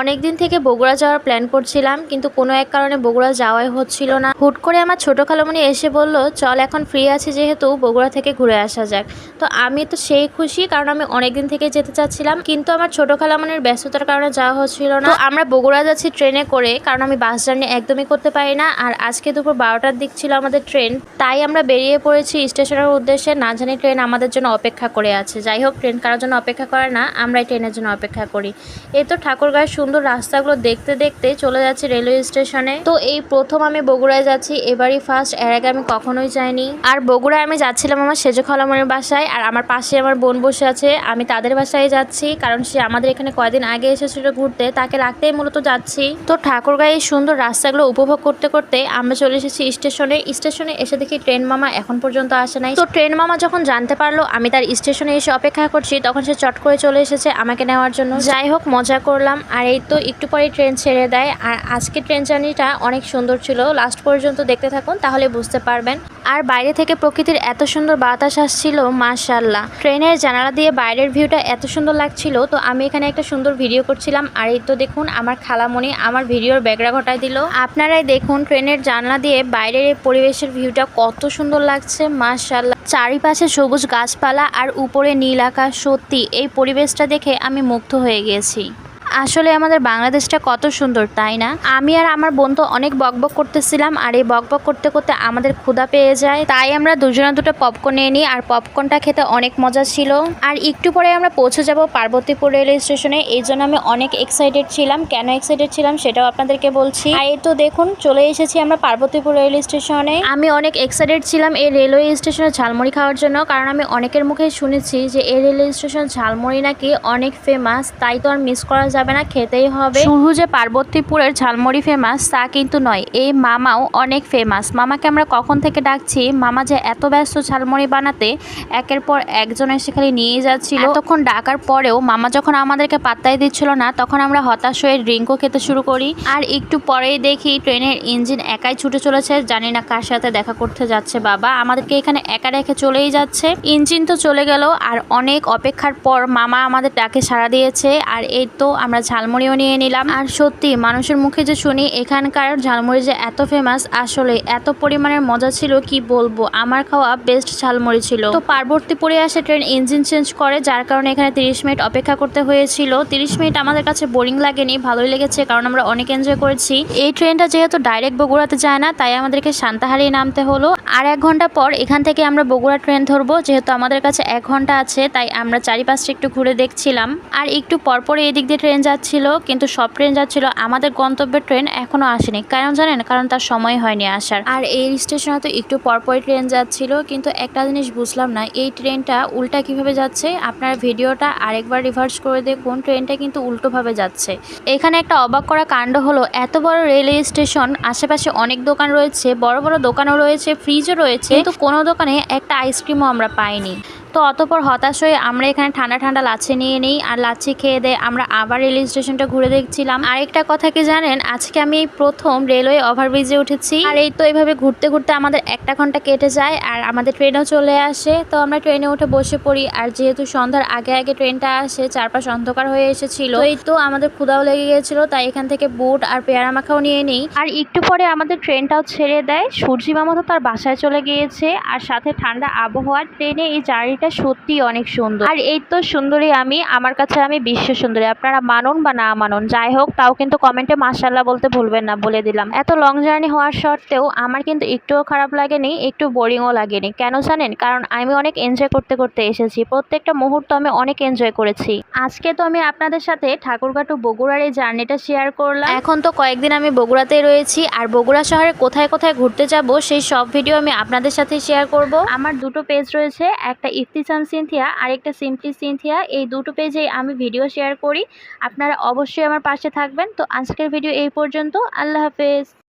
অনেকদিন থেকে বগুড়া যাওয়ার প্ল্যান করছিলাম, কিন্তু কোনো এক কারণে বগুড়া যাওয়াই হচ্ছিল না। হুট করে আমার ছোট খালামণি এসে বলল, চল এখন ফ্রি আছি যেহেতু বগুড়া থেকে ঘুরে আসা যাক। তো আমি তো সেই খুশি, কারণ আমি অনেকদিন থেকে যেতে চাচ্ছিলাম, কিন্তু আমার ছোট খালামণির ব্যস্ততার কারণে যাওয়া হচ্ছিল না। তো আমরা বগুড়া যাচ্ছি ট্রেনে করে, কারণ আমি বাস জার্নি একদমই করতে পারি না। আর আজকে দুপুর 12টার দিক ছিল আমাদের ট্রেন, তাই আমরা বেরিয়ে পড়েছি স্টেশনের উদ্দেশ্যে। না জানি ট্রেন আমাদের জন্য অপেক্ষা করে আছে। যাই হোক, ট্রেন কারোর জন্য অপেক্ষা করে না, আমরাই ট্রেনের জন্য অপেক্ষা করি। এই তো ঠাকুরগাঁয়ের সুন্দর রাস্তাগুলো দেখতে দেখতে চলে যাচ্ছে রেলওয়ে স্টেশনে। তো এই প্রথম আমি বগুড়ায় যাচ্ছি, এবারই ফার্স্ট। এর আগে আমি কখনোই যাইনি। আর বগুড়ায় আমি যাচ্ছিলাম আমার সেজো খালামণির বাসায়, আর আমার পাশে আমার বোন বসে আছে, আমি তাদের বাসায় যাচ্ছি, কারণ সে আমাদের এখানে কয়দিন আগে এসেছিল ঘুরতে, তাকে রাখতেই মূলত যাচ্ছি। তো ঠাকুরগাঁয়ে এই সুন্দর রাস্তাগুলো উপভোগ করতে করতে আমরা চলে এসেছি স্টেশনে এসে দেখি ট্রেন মামা এখন পর্যন্ত আসে নাই। তো ট্রেন মামা যখন জানতে পারলো আমি তার স্টেশনে এসে অপেক্ষা করছি, তখন সে চট করে চলে এসেছে আমাকে নেওয়ার জন্য। যাই হোক, মজা করলাম। আর এই তো একটু পরে ট্রেন ছেড়ে দেয়। আর আজকে ট্রেন জার্নিটা অনেক সুন্দর ছিল, লাস্ট পর্যন্ত দেখতে থাকুন তাহলে বুঝতে পারবেন। আর বাইরে থেকে প্রকৃতির এত সুন্দর বাতাস আসছিল, মাশাআল্লাহ। ট্রেনের জানালা দিয়ে বাইরের ভিউটা এত সুন্দর লাগছিল। তো আমি এখানে একটা সুন্দর ভিডিও করছিলাম, আর এই তো দেখুন আমার খালামণি আমার ভিডিওর ব্যাকগ্রাউন্ড ঘটায় দিল। আপনারাই দেখুন ট্রেনের জানলা দিয়ে বাইরের এই পরিবেশের ভিউটা কত সুন্দর লাগছে, মাশাআল্লাহ। চারিপাশে সবুজ গাছপালা আর উপরে নীল আকাশ, সত্যি এই পরিবেশটা দেখে আমি মুগ্ধ হয়ে গেছি। আসলে আমাদের বাংলাদেশটা কত সুন্দর, তাই না? আমি আর আমার বোন তো অনেক বকবক করতেছিলাম, আর এই বকবক করতে করতে আমাদের ক্ষুধা পেয়ে যায়, তাই আমরা দুজনে দুটো পপকর্ন নিয়ে নিই। আর পপকর্নটা খেতে অনেক মজা ছিল। আর একটু পরে আমরা পৌঁছে যাব পার্বতীপুর রেল স্টেশনে, এই জন্য আমি অনেক এক্সাইটেড ছিলাম। কেন এক্সাইটেড ছিলাম সেটাও আপনাদেরকে বলছি। আর এই তো দেখুন চলে এসেছি আমরা পার্বতীপুর রেল স্টেশনে। আমি অনেক এক্সাইটেড ছিলাম এই রেলওয়ে স্টেশনে ঝালমুড়ি খাওয়ার জন্য, কারণ আমি অনেকের মুখে শুনেছি যে এই রেলওয়ে স্টেশনের ঝালমুড়ি নাকি অনেক ফেমাস, তাই তো আর মিস করা যাবে না, খেতেই হবে। শুধু যে পার্বতীপুরের ঝালমুড়ি ফেমাস তা কিন্তু নয়, এই মামাও অনেক ফেমাস। মামাকে আমরা কখন থেকে ডাকছি, মামা যে এত ব্যস্ত ঝালমুড়ি বানাতে, একের পর একজন এসে খালি নিয়ে যাচ্ছিল। এতক্ষণ ডাকার পরেও মামা যখন আমাদেরকে পাত্তাই দিচ্ছিল না, তখন আমরা হতাশ হয়ে ড্রিঙ্কও খেতে শুরু করি। আর একটু পরেই দেখি ট্রেনের ইঞ্জিন একাই ছুটে চলেছে, জানি না কার সাথে দেখা করতে যাচ্ছে বাবা, আমাদেরকে এখানে একা রেখে চলেই যাচ্ছে। ইঞ্জিন তো চলে গেল, আর অনেক অপেক্ষার পর মামা আমাদের ডাকে সাড়া দিয়েছে। আর এই তো আমরা ঝালমুড়িও নিয়ে নিলাম। আর সত্যি মানুষের মুখে যে শুনি এখানকার ঝালমুড়ি যে এত ফেমাস, আসলে এত পরিমাণের মজা ছিল কি বলবো, আমার খাওয়া বেস্ট ঝালমুড়ি ছিল। তো পার্বতীপুরে আসে ট্রেন ইঞ্জিন চেঞ্জ করে, যার কারণে এখানে 30 মিনিট অপেক্ষা করতে হয়েছিল। 30 মিনিট আমাদের কাছে বোরিং লাগেনি, ভালোই লেগেছে, কারণ আমরা অনেক এনজয় করেছি। এই ট্রেনটা যেহেতু ডাইরেক্ট বগুড়াতে যায় না, তাই আমাদেরকে সান্তাহারি নামতে হলো। আর 1 ঘন্টা পর এখান থেকে আমরা বগুড়া ট্রেন ধরবো। যেহেতু আমাদের কাছে 1 ঘন্টা আছে, তাই আমরা চারিপাশটা একটু ঘুরে দেখছিলাম। আর একটু পরপর এদিক দিয়ে ট্রেন যাচ্ছিল, কিন্তু সব ট্রেন যাচ্ছিল, আমাদের গন্তব্যের ট্রেন এখনো আসেনি। কারণ জানেন, কারণ তার সময় হয়নি আসার। আর এই স্টেশনে তো একটু পরপরই ট্রেন যাচ্ছিল, কিন্তু একটা জিনিস বুঝলাম না, এই ট্রেনটা উল্টা কিভাবে যাচ্ছে। আপনার ভিডিওটা আরেকবার রিভার্স করে দেখুন, ট্রেনটা কিন্তু উল্টোভাবে যাচ্ছে। এখানে একটা অবাক করা কাণ্ড হলো, এত বড় রেলওয়ে স্টেশন, আশেপাশে অনেক দোকান রয়েছে, বড় বড় দোকানও রয়েছে, ফ্রিজও রয়েছে, কিন্তু কোনো দোকানে একটা আইসক্রিমও আমরা পাইনি। তো অতপর হতাশ হয়ে আমরা এখানে ঠান্ডা ঠান্ডা লাচ্ছি নিয়ে নিই, আর লাচ্ছি খেয়ে দেয় আমরা আবার রেল স্টেশনটা ঘুরে দেখছিলাম। আরেকটা কথা কি জানেন, আজকে আমি এই প্রথম রেলওয়ে ওভারব্রিজে উঠেছি। আর এই তো এইভাবে ঘুরতে ঘুরতে আমাদের 1 ঘন্টা কেটে যায়, আর আমাদের ট্রেনও চলে আসে। তো আমরা ট্রেনে উঠে বসে পড়ি, আর যেহেতু সন্ধ্যার আগে আগে ট্রেনটা আসে, চারপাশ অন্ধকার হয়ে এসেছিল, তো এই তো আমাদের ক্ষুধাও লেগে গিয়েছিল, তাই এখান থেকে বুট আর পেয়ারা মাখাও নিয়ে নিই। আর একটু পরে আমাদের ট্রেনটাও ছেড়ে দেয়। সূর্যি মামা তো তার বাসায় চলে গিয়েছে, আর সাথে ঠান্ডা আবহাওয়ার ট্রেনে এই জার্নিটা সত্যি অনেক সুন্দর। আর এই তো সুন্দরী আমি, আমার কাছে আমি বিশ্ব সুন্দরী, আপনারা মানুন বা না মানুন, যাই হোক, তাও কিন্তু কমেন্টে মাশাআল্লাহ বলতে ভুলবেন না, বলে দিলাম। এত লং জার্নি হওয়ার সত্ত্বেও আমার কিন্তু একটুও খারাপ লাগেনি, একটু বোরিংও লাগেনি। কেন জানেন, কারণ আমি অনেক এনজয় করতে করতে এসেছি, প্রত্যেকটা মুহূর্ত আমি অনেক এনজয় করেছি। আজকে তো আমি আপনাদের সাথে ঠাকুরগাঁও টু বগুড়ার এই জার্নিটা শেয়ার করলাম। এখন তো কয়েকদিন আমি বগুড়াতেই রয়েছি, আর বগুড়া শহরে কোথায় কোথায় ঘুরতে যাব সেই সব ভিডিও আমি আপনাদের সাথে শেয়ার করব। আমার দুটো পেজ রয়েছে, একটা ইফতিসাম সিনথিয়া আর একটা সিম্পলি সিনথিয়া, এই দুটো পেজে আমি ভিডিও শেয়ার করি। আপনারা অবশ্যই আমার পাশে থাকবেন। তো আজকের ভিডিও এই পর্যন্ত, আল্লাহ হাফেজ।